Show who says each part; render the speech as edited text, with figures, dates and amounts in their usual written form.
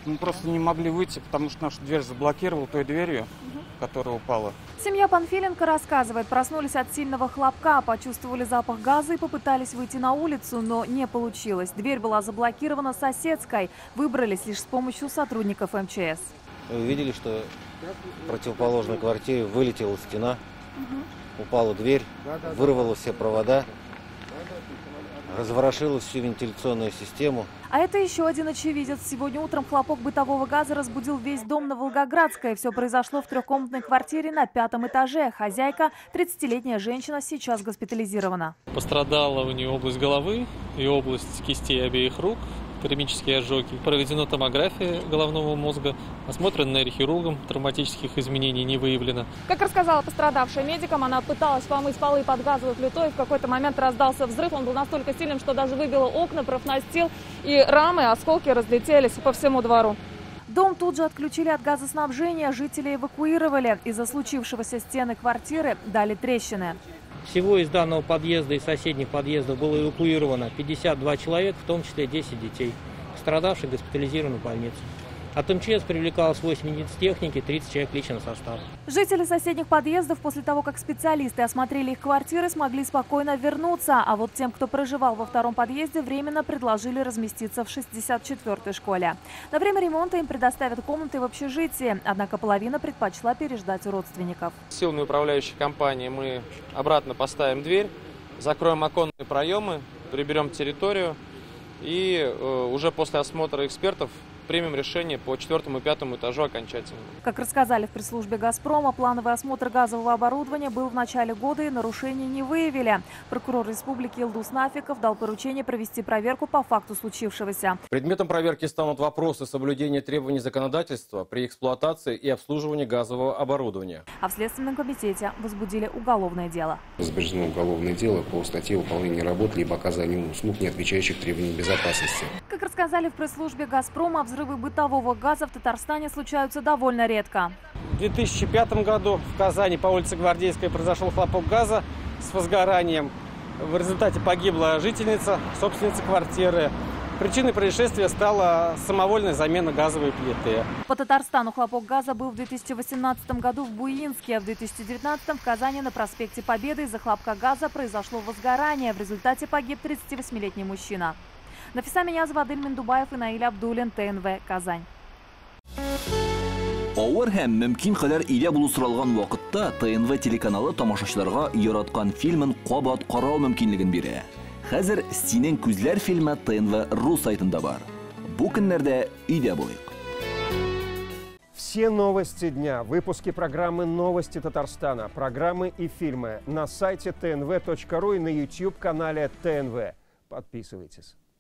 Speaker 1: Мы просто не могли выйти, потому что нашу дверь заблокировал той дверью, которая упала.
Speaker 2: Семья Панфиленко рассказывает, проснулись от сильного хлопка, почувствовали запах газа и попытались выйти на улицу, но не получилось. Дверь была заблокирована соседской. Выбрались лишь с помощью сотрудников МЧС.
Speaker 3: Мы увидели, что в противоположной квартире вылетела стена, упала дверь, вырвала все провода, разворошила всю вентиляционную систему.
Speaker 2: А это еще один очевидец. Сегодня утром хлопок бытового газа разбудил весь дом на Волгоградской. Все произошло в трехкомнатной квартире на 5-м этаже. Хозяйка, 30-летняя женщина, сейчас госпитализирована.
Speaker 4: Пострадала у нее область головы и область кистей обеих рук, термические ожоги. Проведена томография головного мозга, осмотрен нейрохирургом, травматических изменений не выявлено.
Speaker 5: Как рассказала пострадавшая медикам, она пыталась помыть полы под газовой плитой. В какой-то момент раздался взрыв. Он был настолько сильным, что даже выбило окна, профнастил, и рамы, осколки разлетелись по всему двору.
Speaker 2: Дом тут же отключили от газоснабжения, жители эвакуировали. Из-за случившегося стены квартиры дали трещины.
Speaker 6: Всего из данного подъезда и соседних подъездов было эвакуировано 52 человека, в том числе 10 детей. Пострадавших госпитализированы в больницу. От МЧС привлекалось 8 единиц техники, 30 человек личного состава.
Speaker 2: Жители соседних подъездов после того, как специалисты осмотрели их квартиры, смогли спокойно вернуться. А вот тем, кто проживал во втором подъезде, временно предложили разместиться в 64-й школе. На время ремонта им предоставят комнаты в общежитии, однако половина предпочла переждать у родственников.
Speaker 7: Силами управляющей компании мы обратно поставим дверь, закроем оконные проемы, приберем территорию и уже после осмотра экспертов примем решение по 4-му и 5-му этажу окончательно.
Speaker 2: Как рассказали в пресс-службе «Газпрома», плановый осмотр газового оборудования был в начале года и нарушений не выявили. Прокурор республики Илдус Нафиков дал поручение провести проверку по факту случившегося.
Speaker 8: Предметом проверки станут вопросы соблюдения требований законодательства при эксплуатации и обслуживании газового оборудования.
Speaker 2: А в Следственном комитете возбудили уголовное дело.
Speaker 9: Возбуждено уголовное дело по статье выполнения работ либо оказания услуг, не отвечающих требованиям безопасности.
Speaker 2: Как рассказали в пресс-службе «Газпрома», взрывы бытового газа в Татарстане случаются довольно редко.
Speaker 1: В 2005 году в Казани по улице Гвардейской произошел хлопок газа с возгоранием. В результате погибла жительница, собственница квартиры. Причиной происшествия стала самовольная замена газовой плиты.
Speaker 2: По Татарстану хлопок газа был в 2018 году в Буинске, а в 2019 в Казани на проспекте Победы из-за хлопка газа произошло возгорание. В результате погиб 38-летний мужчина. Нафиса Минязова, Адель Миндубаев и Наиль Абдулин, ТНВ, Казань.
Speaker 10: Авыр һәм мөмкин кадәр илә булу соралган вакытта ТНВ телеканалы тамашачыларга яраткан фильмын кабат карау мөмкинлеген бирә. Хәзер «Синең күзләр» фильмы ТНВ.ру сайтында бар. Бу көннәрдә өйдә булыйк.
Speaker 11: Все новости дня, выпуски программы «Новости Татарстана», программы и фильмы на сайте tnv.ru и на YouTube-канале ТНВ. Подписывайтесь.